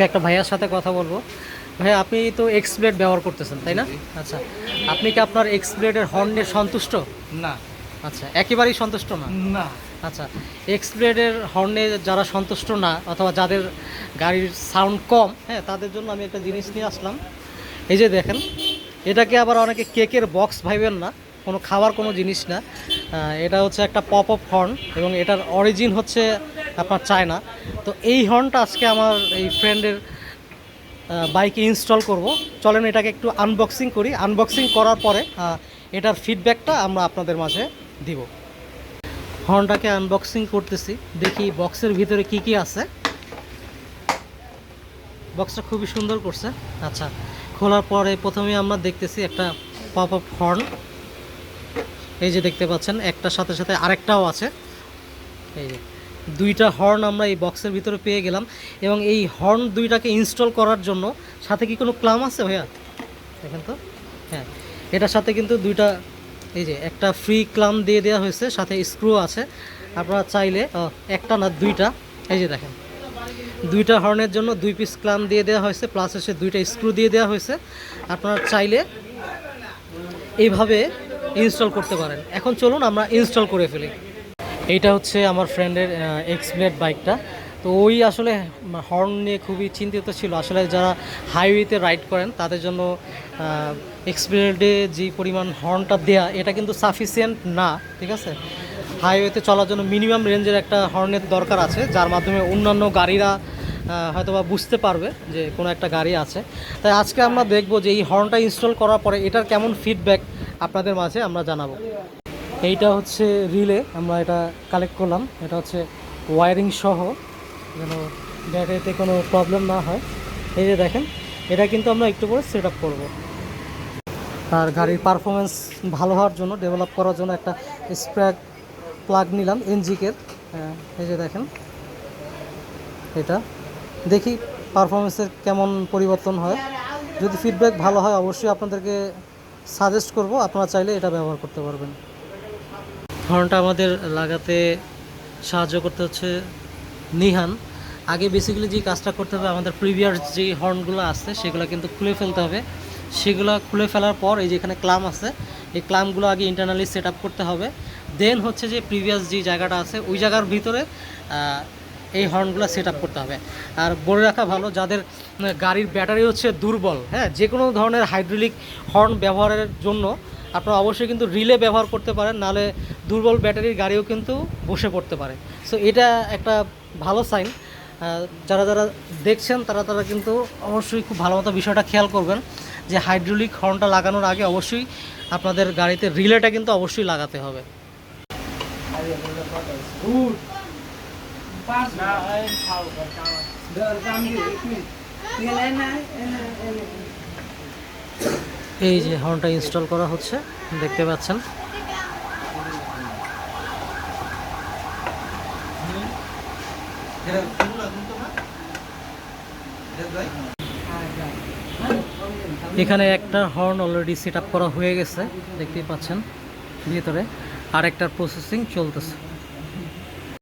একটা ভাইয়ার সাথে কথা বলবো। ভাই, আপনি তো এক্স ব্লেড ব্যবহার করতেছেন, তাই না? আচ্ছা, আপনি কি আপনার এক্স ব্লেডের হর্ন নিয়ে সন্তুষ্ট? না। আচ্ছা, একেবারেই সন্তুষ্ট না? না। আচ্ছা, এক্স ব্লেডের হর্নে যারা সন্তুষ্ট না অথবা যাদের গাড়ির সাউন্ড কম, হ্যাঁ, তাদের জন্য আমি একটা জিনিস নিয়ে আসলাম। এই যে দেখেন, এটাকে আবার অনেকে কেকের বক্স ভাইবেন না, কোনো খাওয়ার কোনো জিনিস না। এটা হচ্ছে একটা পপ আপ হর্ন এবং এটার অরিজিন হচ্ছে আপনার চায়না। তো এই হর্নটা আজকে আমার এই ফ্রেন্ডের বাইকে ইনস্টল করব। চলেন এটাকে একটু আনবক্সিং করি। আনবক্সিং করার পরে এটার ফিডব্যাকটা আমরা আপনাদের মাঝে দিব। হর্নটাকে আনবক্সিং করতেছি, দেখি বক্সের ভিতরে কি কি আছে। বক্সটা খুবই সুন্দর করছে। আচ্ছা, খোলার পরে প্রথমে আমরা দেখতেছি একটা পপ আপ হর্ন। এই যে দেখতে পাচ্ছেন, একটার সাথে সাথে আরেকটাও আছে। এই যে দুইটা হর্ন আমরা এই বক্সের ভিতরে পেয়ে গেলাম এবং এই হর্ন দুইটাকে ইনস্টল করার জন্য সাথে কি কোনো ক্লাম আছে ভাইয়া? দেখেন তো, হ্যাঁ, এটার সাথে কিন্তু দুইটা, এই যে একটা ফ্রি ক্লাম দিয়ে দেওয়া হয়েছে, সাথে স্ক্রু আছে। আপনারা চাইলে একটা না দুইটা, এই যে দেখেন, দুইটা হর্নের জন্য 2 পিস ক্লাম দিয়ে দেওয়া হয়েছে, প্লাস এসে দুইটা স্ক্রু দিয়ে দেওয়া হয়েছে। আপনারা চাইলে এইভাবে ইনস্টল করতে পারেন। এখন চলুন আমরা ইনস্টল করে ফেলি। এইটা হচ্ছে আমার ফ্রেন্ডের এক্স ব্লেড বাইকটা। তো ওই আসলে হর্ন নিয়ে খুবই চিন্তিত ছিল। আসলে যারা হাইওয়েতে রাইড করেন তাদের জন্য এক্স ব্লেডে যে পরিমাণ হর্নটা দেয়া, এটা কিন্তু সাফিসিয়েন্ট না, ঠিক আছে? হাইওয়েতে চলার জন্য মিনিমাম রেঞ্জের একটা হর্নের দরকার আছে, যার মাধ্যমে অন্যান্য গাড়িরা হয়তোবা বুঝতে পারবে যে কোনো একটা গাড়ি আছে। তাই আজকে আমরা দেখব যে এই হর্নটা ইনস্টল করার পরে এটার কেমন ফিডব্যাক আপনাদের মাঝে আমরা জানাবো। এইটা হচ্ছে রিলে, আমরা এটা কালেক্ট করলাম। এটা হচ্ছে ওয়ারিং সহ, যেন ব্যাটারিতে কোনো প্রবলেম না হয়। এই যে দেখেন, এটা কিন্তু আমরা একটু পরে সেট আপ করবো। আর গাড়ির পারফরমেন্স ভালো হওয়ার জন্য, ডেভেলপ করার জন্য একটা স্প্র্যাক প্লাগ নিলাম এনজিকের। এই যে দেখেন, এটা দেখি পারফরমেন্সের কেমন পরিবর্তন হয়। যদি ফিডব্যাক ভালো হয় অবশ্যই আপনাদেরকে সাজেস্ট করব, আপনারা চাইলে এটা ব্যবহার করতে পারবেন। হর্নটা আমাদের লাগাতে সাহায্য করতে হচ্ছে নিহান। আগে বেসিক্যালি যে কাজটা করতে হবে, আমাদের প্রিভিয়াস যে হর্নগুলো আছে সেগুলো কিন্তু খুলে ফেলতে হবে। সেগুলো খুলে ফেলার পর এই যে এখানে ক্লাম আছে, এই ক্লামগুলো আগে ইন্টারনালি সেট আপ করতে হবে। দেন হচ্ছে যে প্রিভিয়াস যে জায়গাটা আছে ওই জায়গার ভিতরে এই হর্নগুলো সেট আপ করতে হবে। আর বলে রাখা ভালো, যাদের গাড়ির ব্যাটারি হচ্ছে দুর্বল, হ্যাঁ, যে কোনো ধরনের হাইড্রোলিক হর্ন ব্যবহারের জন্য আপনারা অবশ্যই কিন্তু রিলে ব্যবহার করতে পারেন, নাহলে দুর্বল ব্যাটারির গাড়িও কিন্তু বসে পড়তে পারে। সো এটা একটা ভালো সাইন। যারা যারা দেখছেন তারা তারা কিন্তু অবশ্যই খুব ভালো মতো বিষয়টা খেয়াল করবেন যে হাইড্রোলিক হর্নটা লাগানোর আগে অবশ্যই আপনাদের গাড়িতে রিলেটা কিন্তু অবশ্যই লাগাতে হবে। এই যে হর্নটা ইনস্টল করা হচ্ছে, দেখতে পাচ্ছেন। এখানে একটা হর্ন অলরেডি সেট আপ করা হয়ে গেছে, দেখতেই পাচ্ছেন ভিতরে। আরেকটার প্রসেসিং চলতেছে।